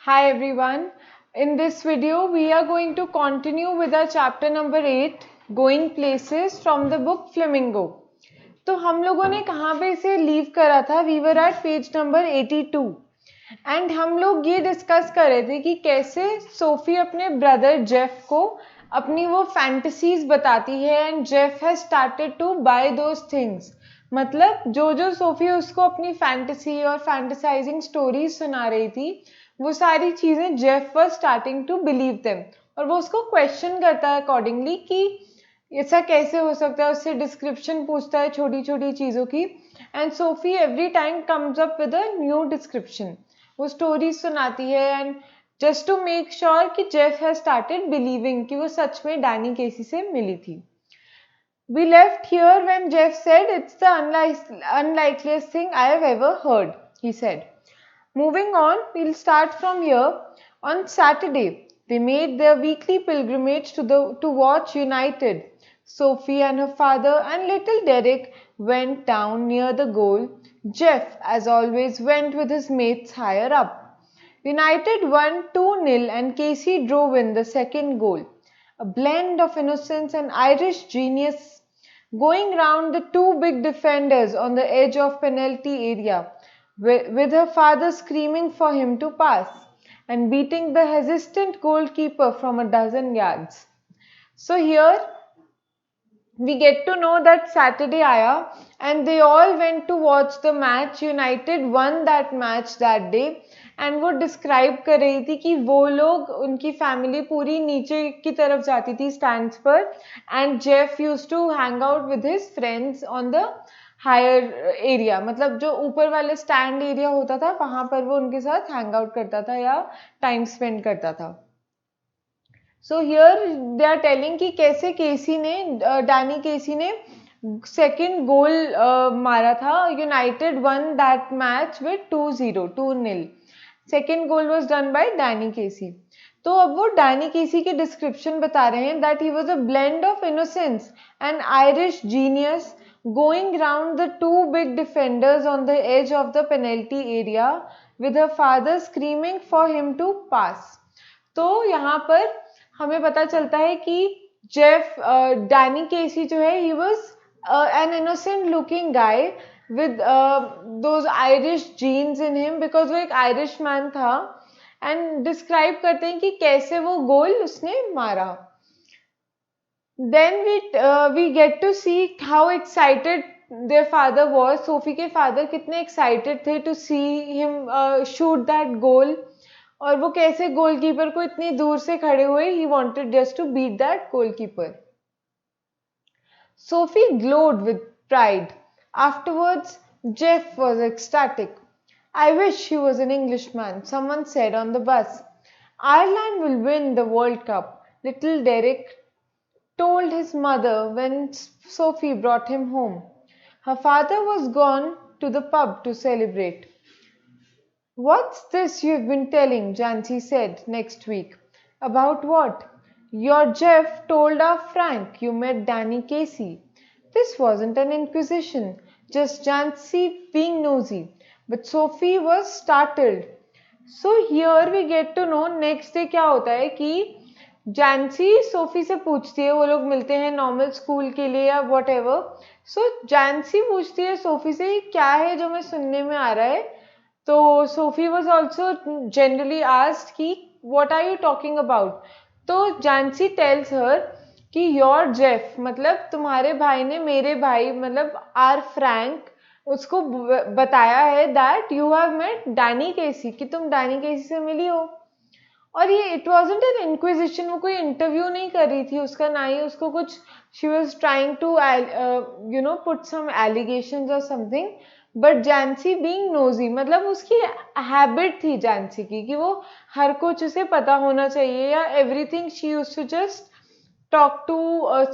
Hi everyone. In this video, we are going to continue with our chapter number 8, Going Places from the book Flamingo. तो हम लोगों ने कहाँ पे इसे लीव करा था? We were at page number 82. And हम लोग ये डिस्कस कर रहे थे कि कैसे सोफी अपने ब्रदर जेफ को अपनी वो फैंटेसीज बताती है and Jeff has started to buy those things. मतलब जो जो सोफी उसको अपनी फैंटेसी और फैंटेसाइजिंग स्टोरीज सुना रही थी वो सारी चीजें Jeff was starting to believe them. और वो उसको क्वेश्चन करता है अकॉर्डिंगली कि ऐसा कैसे हो सकता है. उससे डिस्क्रिप्शन पूछता है छोटी छोटी चीजों की and Sophie every time comes up with a new description. वो स्टोरी सुनाती है and just to make sure कि जेफ हैज स्टार्टेड बिलीविंग कि वो सच में डैनी केसी से मिली थी. We left here when Jeff said it's the unlikeliest thing I have ever heard, he said. Moving on, we'll start from here. On Saturday, they made their weekly pilgrimage to watch United. Sophie and her father and little Derek went down near the goal. Jeff, as always, went with his mates higher up. United won 2-0 and Casey drove in the second goal. A blend of innocence and Irish genius going round the two big defenders on the edge of penalty area with her father screaming for him to pass and beating the hesitant goalkeeper from a dozen yards. So here we get to know that Saturday Aya and they all went to watch the match. United won that match that day and वो describe कर रही थी कि वो लोग उनकी family पूरी नीचे की तरफ जाती थी स्टैंड्स पर and Jeff use to hang out with his friends on the higher area. मतलब जो ऊपर वाले स्टैंड एरिया होता था वहां पर वो उनके साथ हैंग आउट करता था या टाइम स्पेंड करता था. So here they are telling कि कैसे केसी ने डैनी केसी ने सेकेंड गोल मारा था. United won that match with 2-0. Second goal was done by Danny Casey. तो अब वो डैनी केसी के डिस्क्रिप्शन बता रहे हैं that he was a blend of innocence and Irish genius going round the two big defenders on the edge of the penalty area with her father screaming for him to pass. तो यहाँ पर हमें पता चलता है कि Jeff Danny केसी जो है he was an innocent looking guy with those Irish genes in him because वो एक आयरिश मैन था एंड डिस्क्राइब करते हैं कि कैसे वो गोल उसने मारा. Then we get to see how excited their father was. Sophie के फादर कितने excited थे to see him shoot that goal. और वो कैसे गोलकीपर को इतनी दूर से खड़े हुए he wanted just to beat that goalkeeper. Sophie glowed with pride. Afterwards, Jeff was ecstatic. I wish he was an Englishman, someone said on the bus. Ireland will win the World Cup, little Derek told his mother when Sophie brought him home. Her father was gone to the pub to celebrate. What's this you've been telling? Jancy said next week. About what? Your Jeff told our Frank you met Danny Casey. This wasn't an inquisition, just Jancy being nosy. But Sophie was startled. So here we get to know next day क्या होता है कि जैंसी Sophie से पूछती है, वो लोग मिलते हैं नॉर्मल स्कूल के लिए या वॉट एवर. सो जैंसी पूछती है सोफी से क्या है जो मैं सुनने में आ रहा है. तो Sophie was also generally asked कि what are you talking about. तो जैंसी टेल्स हर कि योर जेफ मतलब तुम्हारे भाई ने मेरे भाई मतलब आर फ्रैंक उसको बताया है that you have met Danny Casey कि तुम डैनी केसी से मिली हो. और ये इट वॉजेंट एन इंक्विजिशन. वो कोई इंटरव्यू नहीं कर रही थी उसका, ना ही उसको कुछ she was trying to you know put some allegations और something. But Jansie being nosy मतलब उसकी हैबिट थी जैंसी की कि वो हर कुछ उसे पता होना चाहिए या everything she used to just talk to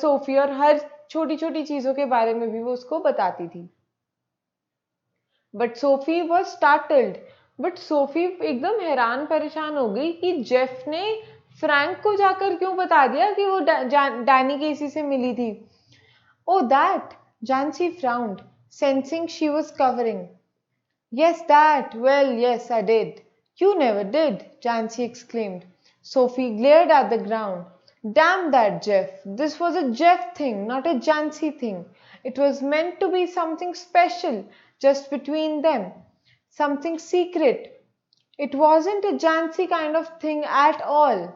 Sophie और हर छोटी छोटी चीजों के बारे में भी वो उसको बताती थी. But Sophie was startled. But Sophie एकदम हैरान परेशान हो गई कि जेफ ने फ्रैंक को जाकर क्यों बता दिया कि वो डैनी केसी से मिली थी. ओ that. Jancy frowned, sensing she was covering. Yes, that. Well, yes, I did. You never did, Jancy exclaimed. Sophie glared at the ground. Damn that Jeff. This was a Jeff thing, not a Jancy thing. It was meant to be something special, just between them. Something secret. It wasn't a Jancy kind of thing at all.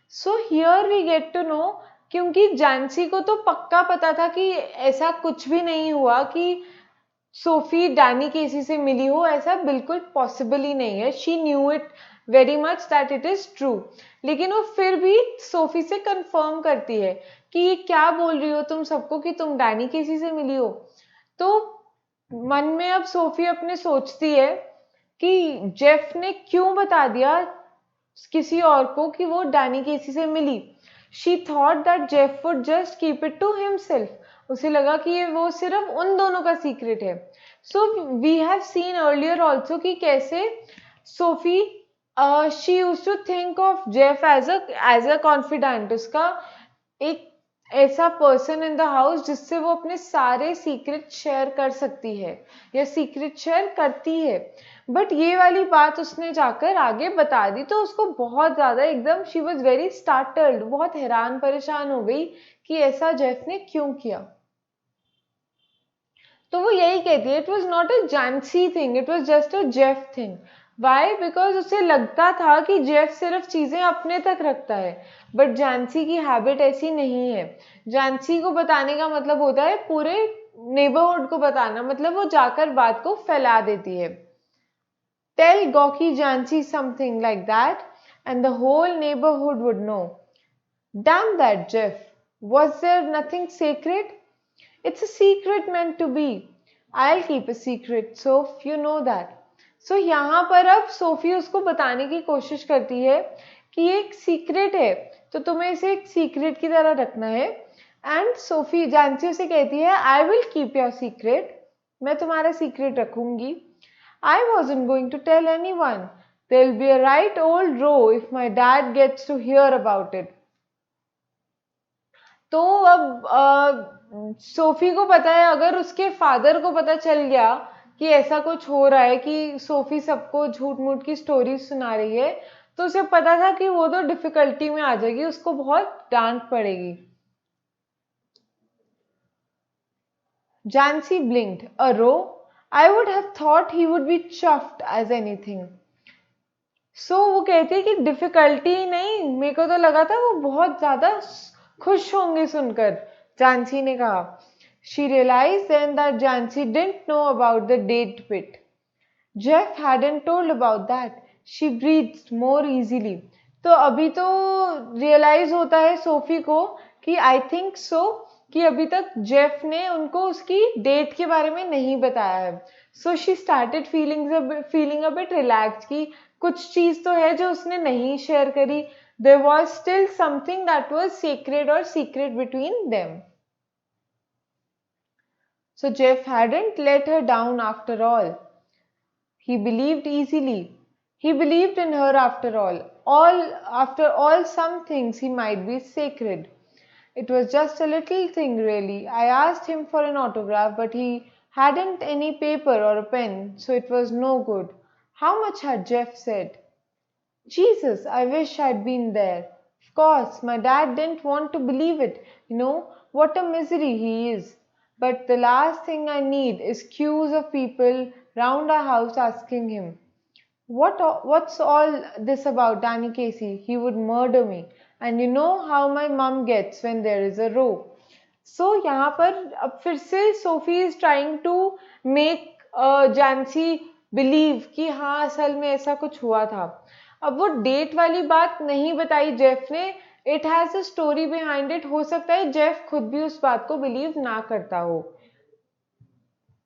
So here we get to know, क्योंकि जानसी को तो पक्का पता था कि ऐसा कुछ भी नहीं हुआ कि सोफी डैनी केसी से मिली हो, ऐसा बिल्कुल पॉसिबल ही नहीं है. She knew it very much that it is true. लेकिन वो फिर भी सोफी से कंफर्म करती है कि ये क्या बोल रही हो तुम सबको कि तुम डैनी केसी से मिली हो. तो मन में अब सोफी अपने सोचती है कि जेफ ने क्यों बता दिया किसी और को कि वो डैनी केसी से मिली. She thought that Geoff would just keep it to himself. उसे लगा कि ये वो सिर्फ उन दोनों का सीक्रेट है. So we have seen earlier also कि कैसे Sophie she used to think of Jeff as a confident, उसका एक ऐसा पर्सन इन द हाउस जिससे वो अपने सारे सीक्रेट शेयर कर सकती है या सीक्रेट शेयर करती है. बट ये वाली बात उसने जाकर आगे बता दी तो उसको बहुत ज्यादा एकदम शी वॉज वेरी स्टार्टल्ड, बहुत हैरान परेशान हो गई कि ऐसा जेफ ने क्यों किया. तो वो यही कहती है it was not a Jansie thing, it was just a Geoff thing. Why? Because उसे लगता था कि जेफ सिर्फ चीजें अपने तक रखता है, बट जानसी की हैबिट ऐसी नहीं है. जानसी को बताने का मतलब होता है पूरे नेबरहुड को बताना, मतलब वो जाकर बात को फैला देती है. Tell gawky Jansie something like that and the whole neighbourhood would know. Damn that Geoff, was there nothing secret? It's a secret meant to be. I'll keep a secret, Soph, you know that. So यहाँ पर अब Sophie उसको बताने की कोशिश करती है कि ये एक सीक्रेट है तो तुम्हें इसे एक सीक्रेट की तरह रखना है. एंड सोफी जानसी उसे कहती है I will keep your secret, मैं तुम्हारा सीक्रेट रखूंगी. I wasn't going to tell anyone. There will be a right old row if my dad gets to hear about it. तो अब सोफी को पता है अगर उसके फादर को पता चल गया कि ऐसा कुछ हो रहा है कि सोफी सबको झूठ मूठ की स्टोरी सुना रही है, तो उसे पता था कि वो तो डिफिकल्टी में आ जाएगी, उसको बहुत डांट पड़ेगी. Jancy blinked. A row? I would have thought he would be chuffed as anything. So वो कहती है कि डिफिकल्टी नहीं, मेरे को तो लगा था वो बहुत ज्यादा खुश होंगे सुनकर. जानसी ने कहा. She realized then that Jancy didn't know about the date bit. Jeff hadn't told about that. She breathed more easily. तो अभी तो रियलाइज होता है सोफी को कि आई थिंक सो कि अभी तक जेफ ने उनको उसकी डेट के बारे में नहीं बताया है. So she started feeling a bit relax कि कुछ चीज तो है जो उसने नहीं शेयर करी. There was still something that was secret और secret between them. So Jeff hadn't let her down after all. He believed easily. He believed in her after all. After all, some things he might be sacred. It was just a little thing, really. I asked him for an autograph, but he hadn't any paper or a pen, so it was no good. How much had Jeff said? Jesus, I wish I'd been there. Of course, my dad didn't want to believe it. You know, what a misery he is. But the last thing I need is queues of people round our house asking him, what's all this about Danny Casey? He would murder me. And you know how my mum gets when there is a row. So यहाँ पर अब फिर से Sophie is trying to make Jansie believe कि हाँ असल में ऐसा कुछ हुआ था. अब वो डेट वाली बात नहीं बताई जेफ ने. It has a story behind it. हो सकता है जेफ खुद भी उस बात को बिलीव ना करता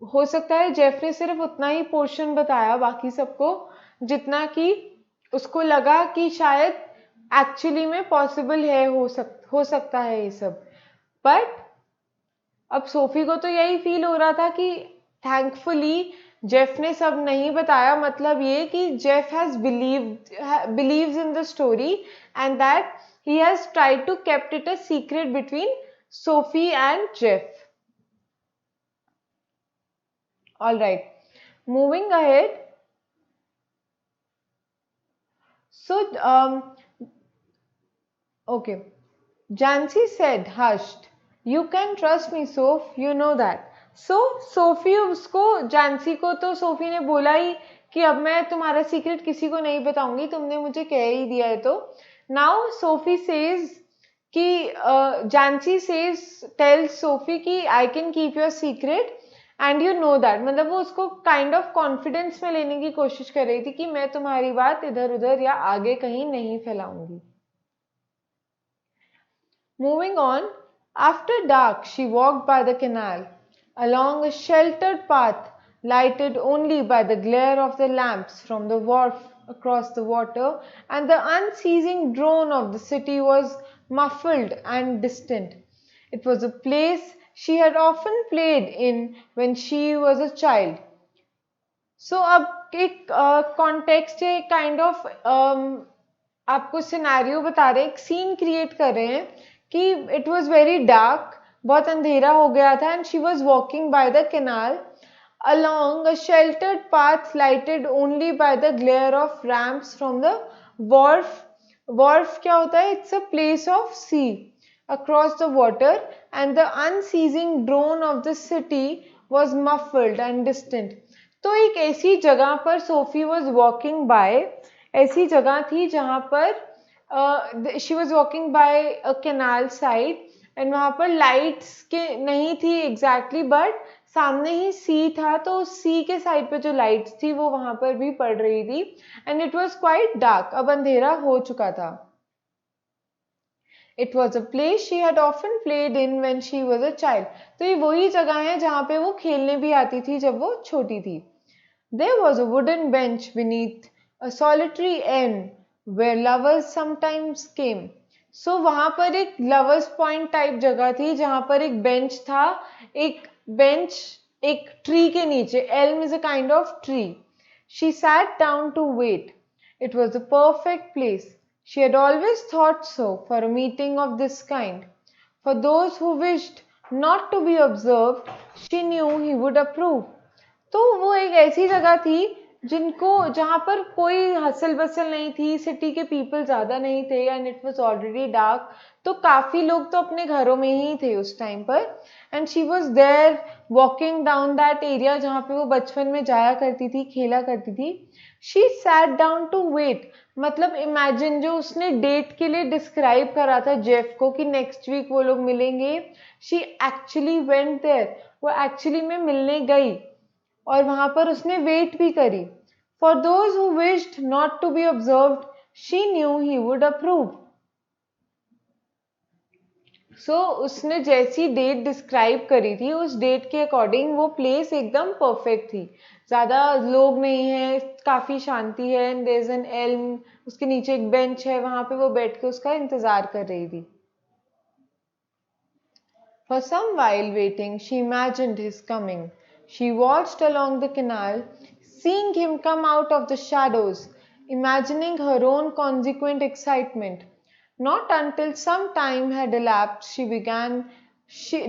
हो सकता है जेफ ने सिर्फ उतना ही पोर्शन बताया बाकी सबको जितना कि उसको लगा कि शायद एक्चुअली में पॉसिबल है, हो सकता है ये सब. बट अब सोफी को तो यही फील हो रहा था कि थैंकफुली जेफ ने सब नहीं बताया, मतलब ये कि Jeff has believes in the story and that he has tried to kept it a secret between Sophie and Jeff. All right, moving ahead. So, okay. Jancy said, hushed, you can trust me, Soph, you know that. So, Sophie उसको जानसी को तो Sophie ने बोला ही कि अब मैं तुम्हारा secret किसी को नहीं बताऊंगी, तुमने मुझे कह ही दिया है तो. नाउ सोफी सेज कि जानसी सेज टेल्स सोफी कि I can keep your secret and you know that. मतलब वो उसको काइंड ऑफ कॉन्फिडेंस में लेने की कोशिश कर रही थी कि मैं तुम्हारी बात इधर उधर या आगे कहीं नहीं फैलाऊंगी. Moving on, after dark she walked by the canal, along a sheltered path lighted only by the glare of the lamps from the wharf across the water, and the unceasing drone of the city was muffled and distant. It was a place she had often played in when she was a child. सो अब एक context है, kind of आपको scenario बता रहे हैं, एक scene create कर रहे हैं कि इट वाज वेरी डार्क, बहुत अंधेरा हो गया था, and she was walking by the canal along a sheltered path lighted only by the glare of lamps from the wharf. Wharf क्या होता है? It's a place of sea across the water, and the unceasing drone of the city was muffled and distant. तो एक ऐसी जगह पर Sophie was walking by, ऐसी जगह थी जहां पर she was walking by a canal side, and वहां पर लाइट्स के नहीं थी एग्जैक्टली, बट सामने ही सी था, तो उस सी के साइड पे जो लाइट्स थी वो वहां पर भी पड़ रही थी, and it was quite dark. अब अंधेरा हो चुका था. It was a place she had often played in when she was a child. तो ये वही जगह है जहाँ पे वो खेलने भी आती थी जब वो छोटी थी. There was a wooden bench beneath a solitary elm where lovers sometimes came. So वहाँ पर एक lovers point टाइप जगह थी जहाँ पर एक बेंच था, एक बेंच एक ट्री के नीचे. Elm is a kind of tree. She sat down to wait. It was a perfect place. She had always thought so for a meeting of this kind. For those who wished not to be observed, she knew he would approve. तो वो एक ऐसी जगह थी जिनको जहाँ पर कोई हसल बसल नहीं थी, सिटी के पीपल ज़्यादा नहीं थे, and it was already dark. तो काफ़ी लोग तो अपने घरों में ही थे उस टाइम पर, and she was there walking down that area जहाँ पे वो बचपन में जाया करती थी, खेला करती थी. She sat down to wait. मतलब इमेजिन, जो उसने डेट के लिए डिस्क्राइब करा था जेफ को कि नेक्स्ट वीक वो लोग मिलेंगे, शी एक्चुअली वेंट देयर. वो एक्चुअली में मिलने गई और वहां पर उसने वेट भी करी. For those who wished not to be observed, she knew he would approve. So उसने जैसी डेट डिस्क्राइब करी थी, उस डेट के अकॉर्डिंग वो प्लेस एकदम परफेक्ट थी. ज़्यादा लोग नहीं है, काफ़ी शांति है, and there is an elm, उसके नीचे एक बेंच है, वहां पे वो बैठ के उसका इंतजार कर रही थी. For some while waiting, she imagined his coming. She watched along the canal, seeing him come out of the shadows, imagining her own consequent excitement. Not until some time had elapsed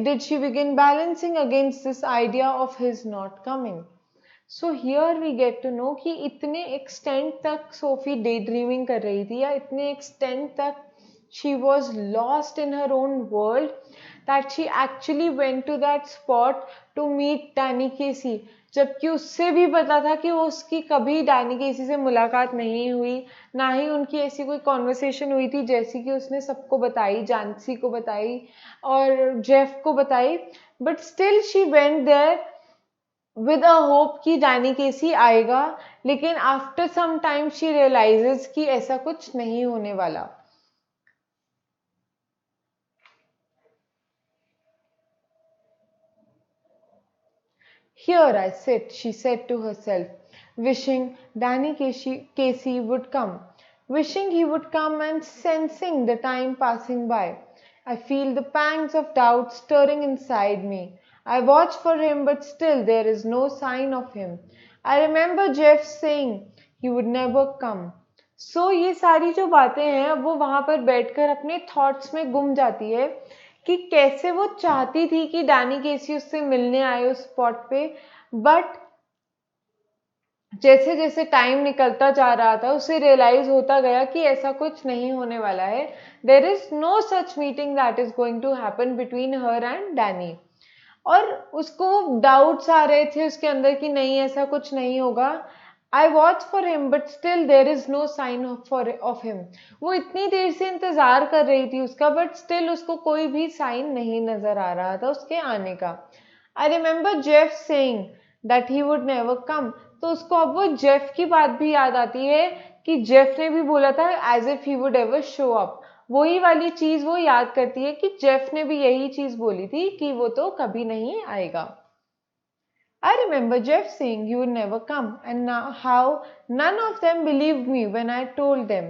did she begin balancing against this idea of his not coming. So here we get to know कि इतने extent तक Sophie day dreaming कर रही थी, या इतने extent तक she was lost in her own world that she actually went to that spot to meet Danny Casey. जबकि उससे भी पता था कि उसकी कभी डैनी केसी से मुलाकात नहीं हुई, ना ही उनकी ऐसी कोई कॉन्वर्सेशन हुई थी जैसी कि उसने सबको बताई, जानसी को बताई और जेफ को बताई. But still she went there with a hope कि डैनी केसी आएगा, लेकिन after some time she realises कि ऐसा कुछ नहीं होने वाला. Here I sit, she said to herself, wishing Danny Casey would come, wishing he would come and sensing the time passing by. I feel the pangs of doubt stirring inside me. I watch for him, but still there is no sign of him. I remember Jeff saying he would never come. So ये सारी जो बातें हैं, वो वहां पर बैठकर अपने थॉट्स में गुम जाती है कि कैसे वो चाहती थी कि डैनी केसी उससे मिलने आए उस स्पॉट पे, बट जैसे जैसे टाइम निकलता जा रहा था उसे रियलाइज होता गया कि ऐसा कुछ नहीं होने वाला है. There is no such meeting that is going to happen between her and Danny. और उसको डाउट्स आ रहे थे उसके अंदर कि नहीं ऐसा कुछ नहीं होगा. I watch for him but still there is no sign for of him. वो इतनी देर से इंतजार कर रही थी उसका, बट स्टिल उसको कोई भी साइन नहीं नजर आ रहा था उसके आने का. I remember Jeff saying that he would never come. तो उसको अब वो जेफ की बात भी याद आती है कि जेफ ने भी बोला था as if he would ever show up. वही वाली चीज वो याद करती है कि जेफ ने भी यही चीज बोली थी कि वो तो कभी नहीं आएगा. I remember Jeff saying he would never come, and now how none of them believed me when I told them.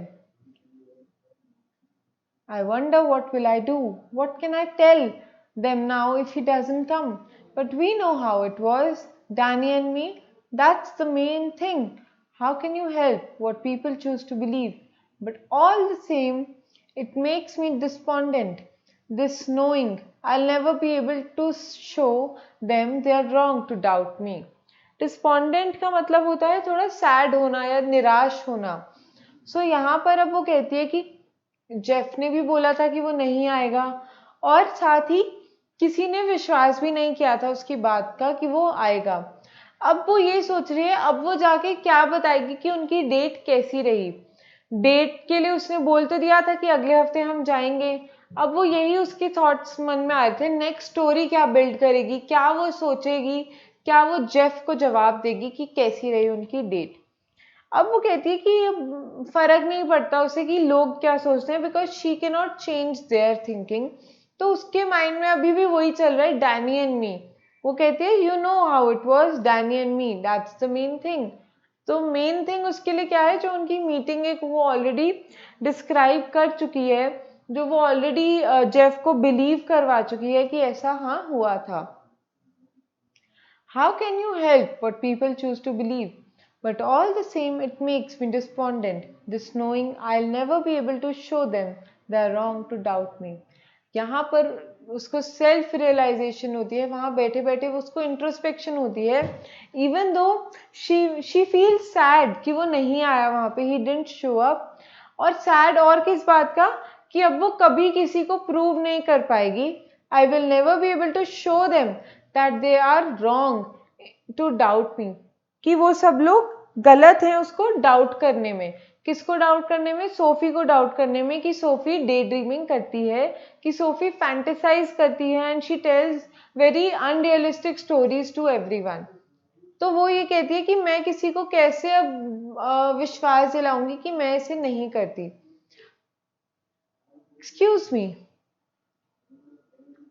I wonder what will I do? What can I tell them now if he doesn't come? But we know how it was, Danny and me. That's the main thing. How can you help what people choose to believe? But all the same, it makes me despondent. This knowing I'll never be able to show them they are wrong to doubt me. Despondent का मतलब होता है थोड़ा sad होना या निराश होना. सो यहाँ पर अब वो कहती है कि जेफ ने भी बोला था कि वो नहीं आएगा, और साथ ही किसी ने विश्वास भी नहीं किया था उसकी बात का कि वो आएगा. अब वो ये सोच रही है अब वो जाके क्या बताएगी कि उनकी डेट कैसी रही. डेट के लिए उसने बोल तो दिया था कि अगले हफ्ते हम जाएंगे. अब वो यही उसके थॉट्स मन में आए थे, नेक्स्ट स्टोरी क्या बिल्ड करेगी, क्या वो सोचेगी, क्या वो जेफ को जवाब देगी कि कैसी रही उनकी डेट. अब वो कहती है कि फर्क नहीं पड़ता उसे कि लोग क्या सोचते हैं, because she can not change their thinking. तो उसके माइंड में अभी भी वही चल रहा है, डैनी एंड मी. वो कहती है you know how it was, Danny and me, that's the main thing. तो मेन थिंग उसके लिए क्या है, जो उनकी मीटिंग एक वो ऑलरेडी डिस्क्राइब कर चुकी है, जो वो ऑलरेडी जेफ को बिलीव करवा चुकी है कि ऐसा हाँ हुआ था. How can you help what people choose to believe? But all the same, it makes me despondent, this knowing I'll never be able to show them they're wrong to doubt me. यहाँ पर उसको self realisation होती है, वहाँ बैठे बैठे उसको introspection होती है. Even though she feel sad कि वो नहीं आया वहाँ पे, ही डिडंट शो अप. और सैड और किस बात का, कि अब वो कभी किसी को प्रूव नहीं कर पाएगी. I will never be able to show them that they are wrong to doubt me. कि वो सब लोग गलत हैं उसको डाउट करने में. किसको डाउट करने में? सोफी को डाउट करने में, कि सोफी डे ड्रीमिंग करती है, कि सोफी फैंटेसाइज करती है, and she tells very unrealistic stories to everyone. तो वो ये कहती है कि मैं किसी को कैसे अब विश्वास दिलाऊंगी कि मैं इसे नहीं करती. Excuse me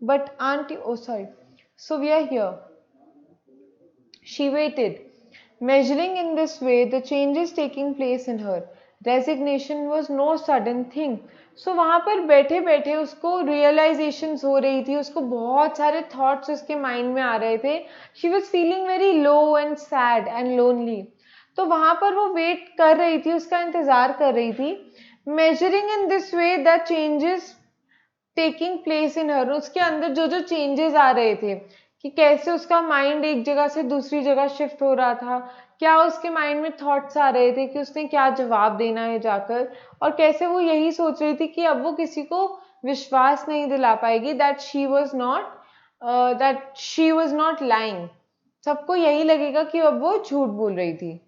but aunty, oh sorry, so we are here. She waited, measuring in this way the changes taking place in her. Resignation was no sudden thing. So वहाँ पर बैठे बैठे उसको realizations हो रही थी, उसको बहुत सारे thoughts उसके mind में आ रहे थे. She was feeling very low and sad and lonely. तो वहाँ पर वो wait कर रही थी, उसका इंतजार कर रही थी. Measuring in this way the changes taking place in her, उसके अंदर जो जो चेंजेस आ रहे थे, कि कैसे उसका माइंड एक जगह से दूसरी जगह शिफ्ट हो रहा था, क्या उसके माइंड में थॉट्स आ रहे थे कि उसने क्या जवाब देना है जाकर, और कैसे वो यही सोच रही थी कि अब वो किसी को विश्वास नहीं दिला पाएगी that she was not lying. सबको यही लगेगा कि अब वो झूठ बोल रही थी.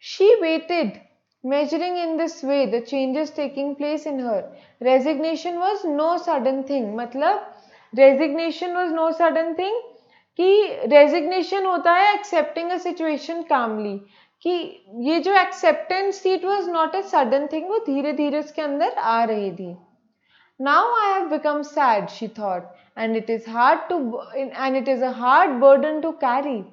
She waited, measuring in this way the changes taking place in her. Resignation was no sudden thing. मतलब resignation was no sudden thing, कि resignation होता है accepting a situation calmly. कि ये जो acceptance थी, it was not a sudden thing, वो धीरे धीरे उसके अंदर आ रही थी. Now I have become sad, she thought, and it is a hard burden to carry.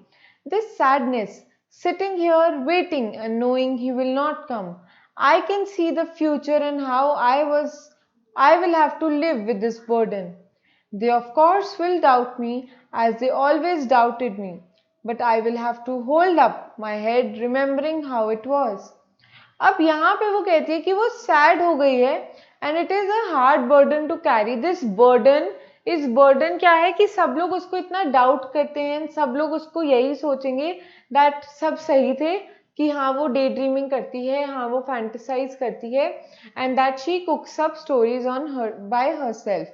This sadness, sitting here waiting and knowing he will not come. I can see the future and how I will have to live with this burden. They of course will doubt me as they always doubted me, but I will have to hold up my head remembering how it was. अब यहाँ पे वो कहती है कि वो sad हो गई है, and it is a hard burden to carry. This burden इस बर्डन क्या है कि सब लोग उसको इतना डाउट करते हैं, सब लोग उसको यही सोचेंगे दैट सब सही थे, कि हाँ वो डे ड्रीमिंग करती है, हाँ वो फैंटेसाइज करती है, and that she कुक्स up stories on her by herself.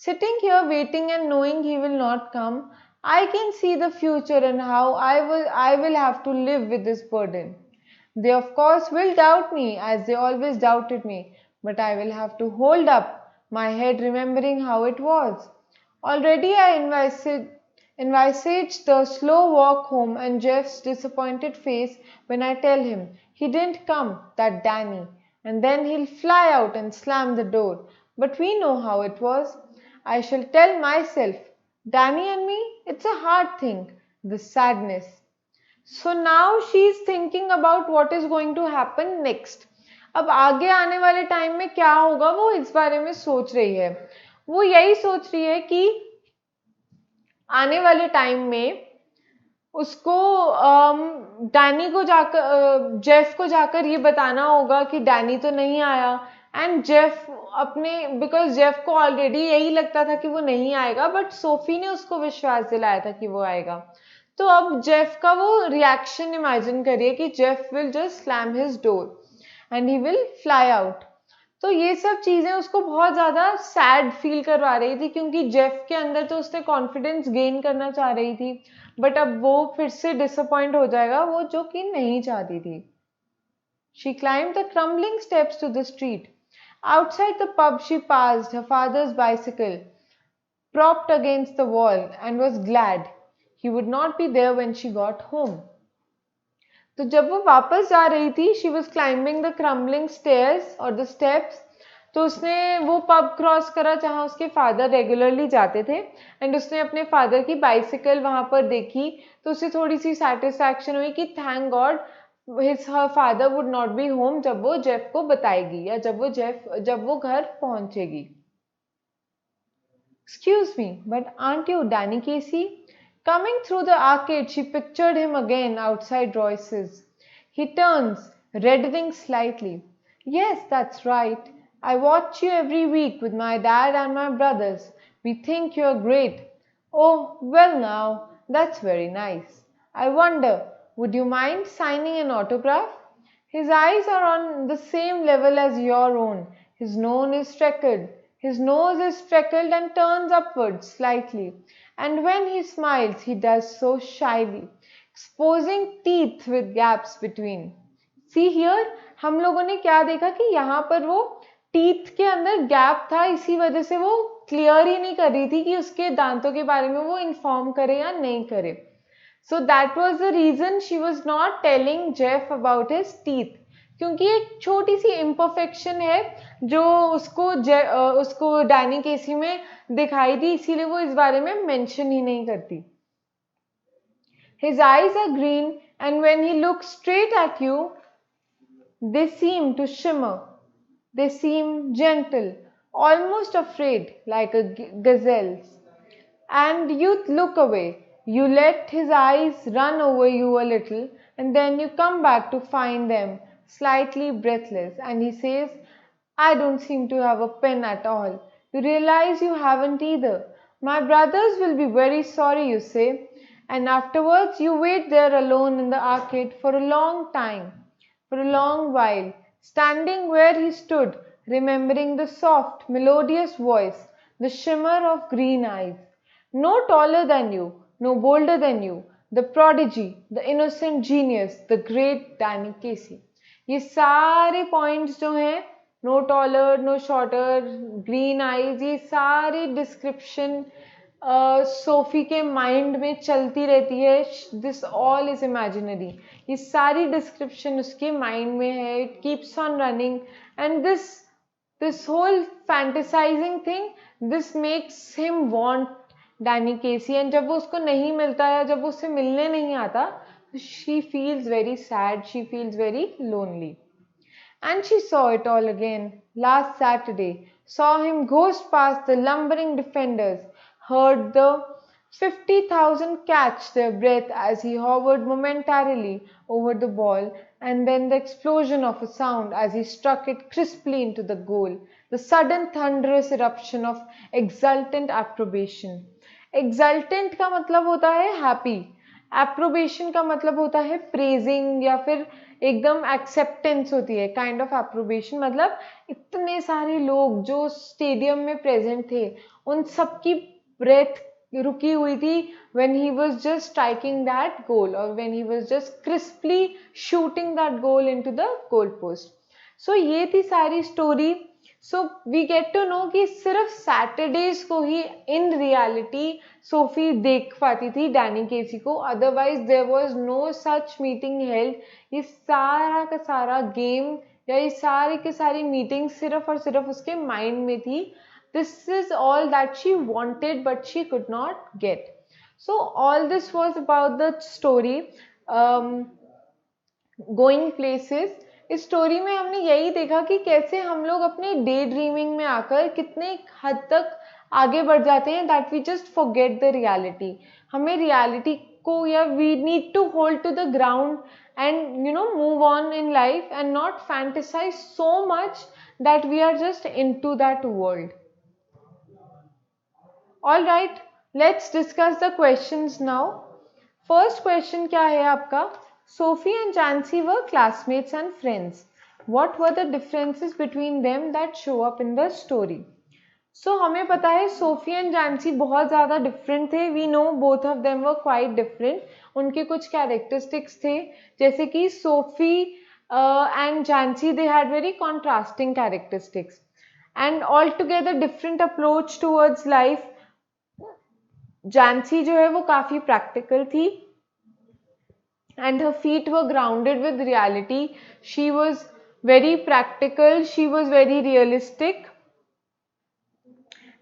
Sitting here waiting and knowing he will not come, I can see the future and how I will have to live with this burden. They of course will doubt me as they always doubted me, but I will have to hold up my head remembering how it was. Already I envisage the slow walk home and Jeff's disappointed face when I tell him he didn't come, that Danny, and then he'll fly out and slam the door. But we know how it was. I shall tell myself, Danny and me, it's a hard thing, this sadness. So now she is thinking about what is going to happen next. अब आगे आने वाले time में क्या होगा वो इस बारे में सोच रही है. वो यही सोच रही है कि आने वाले टाइम में उसको डैनी को जाकर जेफ को जाकर ये बताना होगा कि डैनी तो नहीं आया. एंड जेफ अपने बिकॉज जेफ को ऑलरेडी यही लगता था कि वो नहीं आएगा, बट सोफी ने उसको विश्वास दिलाया था कि वो आएगा. तो अब जेफ का वो रिएक्शन इमेजिन करिए कि Jeff will just slam his door and he will fly out. तो ये सब चीजें उसको बहुत ज्यादा सैड फील करवा रही थी, क्योंकि जेफ के अंदर तो उसने कॉन्फिडेंस गेन करना चाह रही थी, बट अब वो फिर से डिसअपॉइंट हो जाएगा, वो जो कि नहीं चाहती थी. She climbed the crumbling steps to the street. Outside the pub she passed her father's bicycle propped against the wall and was glad he would not be there when she got home. तो जब वो वापस जा रही थी, she was climbing the crumbling stairs और the steps, तो उसने वो पब क्रॉस करा जहाँ उसके फादर रेगुलरली जाते थे, एंड उसने अपने फादर की बाइसिकल वहाँ पर देखी, तो उसे थोड़ी सी सेटिस्फैक्शन हुई कि thank God his her father would not be home जब वो जेफ को बताएगी या जब वो घर पहुंचेगी. Excuse me, but aren't you Danny Casey? Coming through the arcade, she pictured him again outside Royce's. He turns, reddening slightly. Yes, that's right. I watch you every week with my dad and my brothers. We think you're great. Oh, well now, that's very nice. I wonder, would you mind signing an autograph? His eyes are on the same level as your own. His nose is freckled and turns upwards slightly, and when he smiles, he does so shyly, exposing teeth with gaps between. See here, हम लोगों ने क्या देखा कि यहाँ पर वो teeth के अंदर गैप था, इसी वजह से वो क्लियर ही नहीं कर रही थी कि उसके दांतों के बारे में वो इन्फॉर्म करे या नहीं करे. So that was the reason she was not telling Jeff about his teeth, क्योंकि एक छोटी सी इम्परफेक्शन है जो उसको डैनी केसी में दिखाई दी, इसीलिए वो इस बारे में मेंशन ही नहीं करती. His eyes are green and when he looks straight at you, they seem to shimmer. They seem gentle, almost afraid, like a gazelle's. And you look away. You let his eyes run over you a little, and then you come back to find them slightly breathless, and he says, I don't seem to have a pen at all. You realize you haven't either. My brothers will be very sorry, you say, and afterwards you wait there alone in the arcade for a long time, for a long while, standing where he stood, remembering the soft, melodious voice, the shimmer of green eyes. No taller than you, no bolder than you, the prodigy, the innocent genius, the great Danny Casey. ये सारे points जो हैं, no taller, no shorter, green eyes, ये सारी description Sophie के mind में चलती रहती है. This all is imaginary. ये सारी डिस्क्रिप्शन उसके माइंड में है. It keeps on running and this whole fantasising thing, this makes him want Danny Casey. एंड जब वो उसको नहीं मिलता है, जब वो उससे मिलने नहीं आता, she feels very sad, she feels very lonely. And she saw it all again last Saturday, saw him ghost past the lumbering defenders, heard the 50,000 catch their breath as he hovered momentarily over the ball, and then the explosion of a sound as he struck it crisply into the goal, the sudden thunderous eruption of exultant approbation. Exultant का मतलब होता है happy, approbation का मतलब होता है praising या फिर एकदम acceptance होती है. Kind of approbation मतलब इतने सारे लोग जो स्टेडियम में प्रेजेंट थे उन सबकी ब्रेथ रुकी हुई थी when he was just striking that goal or when he was just crisply shooting that goal into the goal post. So ये थी सारी story. So we get to know कि सिर्फ सैटरडेज को ही इन रियलिटी सोफी देख पाती थी Danny Casey को, otherwise there was no such meeting held. ये सारा का सारा गेम या ये सारी की सारी मीटिंग सिर्फ और सिर्फ उसके माइंड में थी. This is all that she wanted but she could not get. So all this was about the story Going Places. इस स्टोरी में हमने यही देखा कि कैसे हम लोग अपने डे ड्रीमिंग में आकर कितने हद तक आगे बढ़ जाते हैं that we just forget the reality. हमें रियलिटी को या we need to hold to the ground and move on in life and not fantasize so much that we are just into that world. All right, let's discuss the questions now. First question क्या है आपका? Sophie and Jancy were classmates and friends. What were the differences between them that show up in the story? So हमें पता है Sophie and जानसी बहुत ज़्यादा different थे. We know both of them were quite different. उनके कुछ characteristics थे जैसे कि Sophie and Jansie they had very contrasting characteristics and all together different approach towards life. Jansie जो है वो काफ़ी प्रैक्टिकल थी and her feet were grounded with reality. She was very practical, she was very realistic.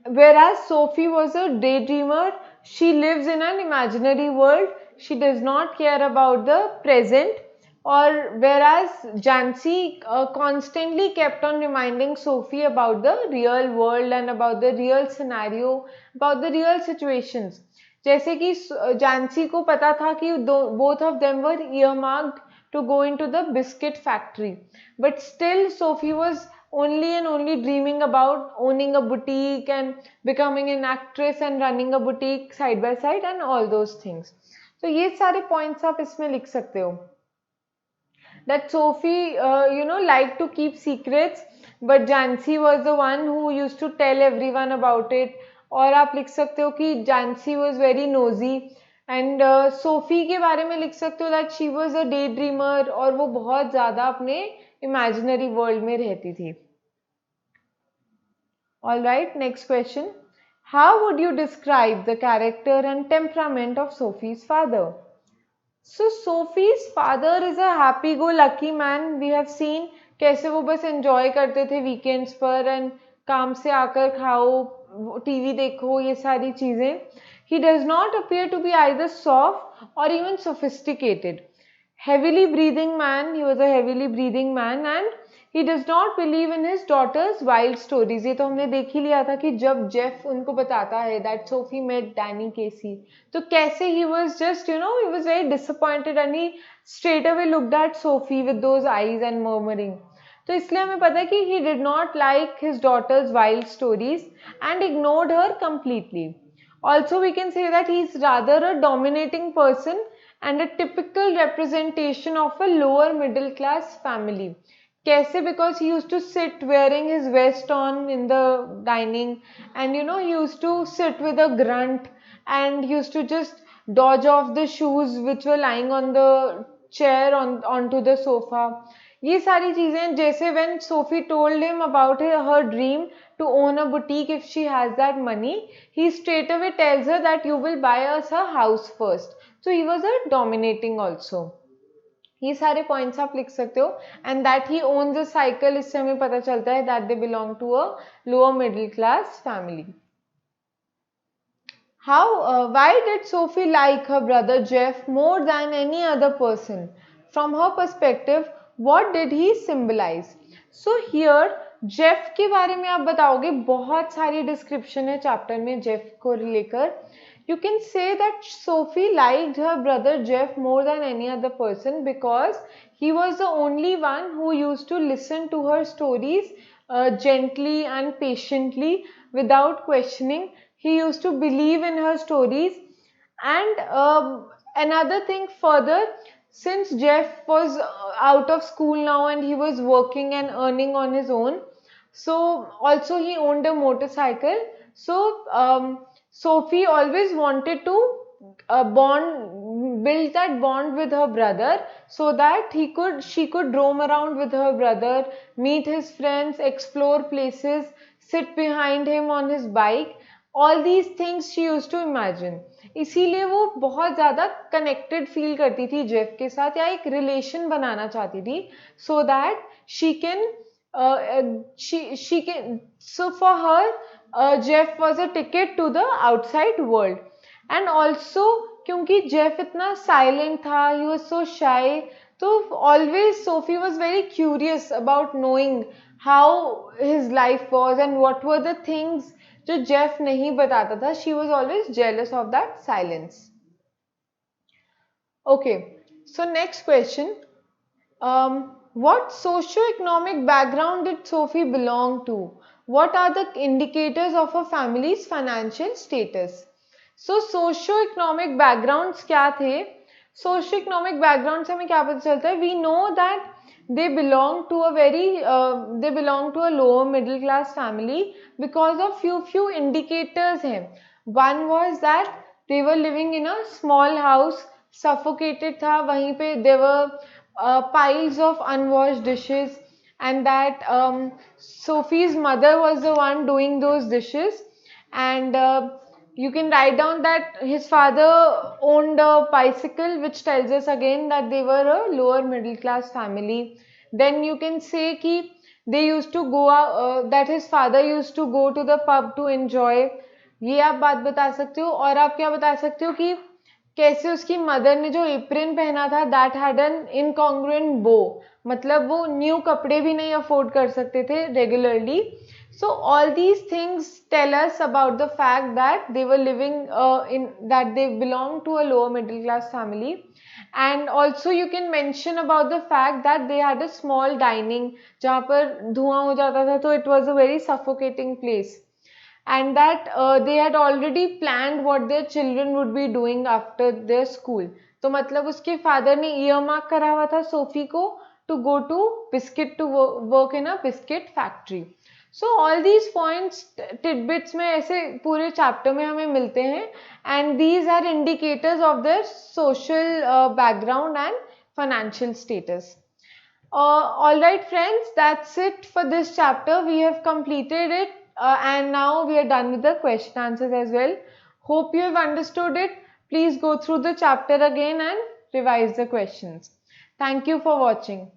Whereas Sophie was a daydreamer, she lives in an imaginary world, she does not care about the present. Or whereas Jancy constantly kept on reminding Sophie about the real world and about the real scenario, about the real situations. जैसे कि जानसी को पता था कि both of them were earmarked to go into the biscuit factory, but still Sophie was only and only dreaming about owning a boutique and becoming an actress and running a boutique side by side and all those things. तो ये सारे points आप इसमें लिख सकते हो. That Sophie liked to keep secrets, but Jancy was the one who used to tell everyone about it. और आप लिख सकते हो कि Jansie was very nosy and Sophie के बारे में लिख सकते हो that she was a daydreamer और वो बहुत ज़्यादा अपने इमेजिनरी वर्ल्ड में रहती थी. All right, next question. How would you describe the character and temperament of Sophie's father? So Sophie's father is a happy go lucky man. We have seen कैसे वो बस एंजॉय करते थे वीकेंड्स पर and काम से आकर खाओ, टीवी देखो, ये सारी चीजें. He does not appear to be either soft or even sophisticated. Heavily breathing man, he was a heavily breathing man and he does not believe in his daughter's wild stories. ये तो हमने देख ही लिया था कि जब जेफ उनको बताता है that Sophie met Danny Casey, तो कैसे he was just he was very disappointed and he straight away looked at Sophie with those eyes and murmuring. तो इसलिए हमें पता है कि he did not like his daughter's wild stories and ignored her completely. Also we can say that he is rather a dominating person and a typical representation of a lower middle class family. कैसे? Because he used to sit wearing his vest on in the dining and he used to sit with a grunt and he used to just dodge off the shoes which were lying on the chair onto the sofa. ये सारी चीजें जैसे when Sophie told him about her dream to own a boutique if she has that money, he straight away tells her that you will buy us a house first. So he was a dominating also. ये सारे points आप लिख सकते हो and that he owns a cycle. इससे हमें पता चलता है that they belong to a lower middle class family. Why did Sophie like her brother Jeff more than any other person? From her perspective, what did he symbolize? So here Jeff के बारे में आप बताओगे, बहुत सारी description है chapter में Jeff को लेकर. You can say that Sophie liked her brother Jeff more than any other person because he was the only one who used to listen to her stories gently and patiently without questioning. He used to believe in her stories. And another thing further, since Jeff was out of school now and he was working and earning on his own, so also he owned a motorcycle. So Sophie always wanted to build that bond with her brother so that she could roam around with her brother, meet his friends, explore places, sit behind him on his bike. All these things she used to imagine. इसीलिए वो बहुत ज़्यादा connected feel करती थी Jeff के साथ, या एक रिलेशन बनाना चाहती थी, so that she can she can, so for her Jeff was a ticket to the outside world. And also क्योंकि जेफ इतना साइलेंट था, he was so shy, तो always Sophie was very curious about knowing how his life was and what were the things जो Jeff नहीं बताता था. She was always jealous of that silence. Okay, so next question. What socio-economic background did Sophie belong to? What are the indicators of a family's financial status? So socio-economic backgrounds क्या थे? Socio-economic background से हमें क्या पता चलता है? We know that they belong to a lower middle class family because of few indicators हैं. One was that they were living in a small house, suffocated था, वहीं पे there were piles of unwashed dishes, and that Sophie's mother was the one doing those dishes. And you can write down that his father owned a bicycle, which tells us again that they were a lower middle class family. Then you can say कि they used to go that his father used to go to the pub to enjoy. ये आप बात बता सकते हो. और आप क्या बता सकते हो कि कैसे उसकी मदर ने जो एप्रिन पहना था, दैट हैड एन इनकॉन्ग्रुएंट बो, मतलब वो न्यू कपड़े भी नहीं अफोर्ड कर सकते थे regularly. So all these things tell us about the fact that they were living that they belong to a lower middle class family. And also you can mention about the fact that they had a small dining जहाँ पर धुआं हो जाता था, तो it was a very suffocating place. And that they had already planned what their children would be doing after their school. तो मतलब उसके फादर ने earmark करा हुआ था सोफी को to go to biscuit to work in a biscuit factory. So all these points tidbits में ऐसे पूरे chapter में हमें मिलते हैं, and these are indicators of their social background and financial status. Alright friends, that's it for this chapter. We have completed it and now we are done with the question answers as well. Hope you have understood it. Please go through the chapter again and revise the questions. Thank you for watching.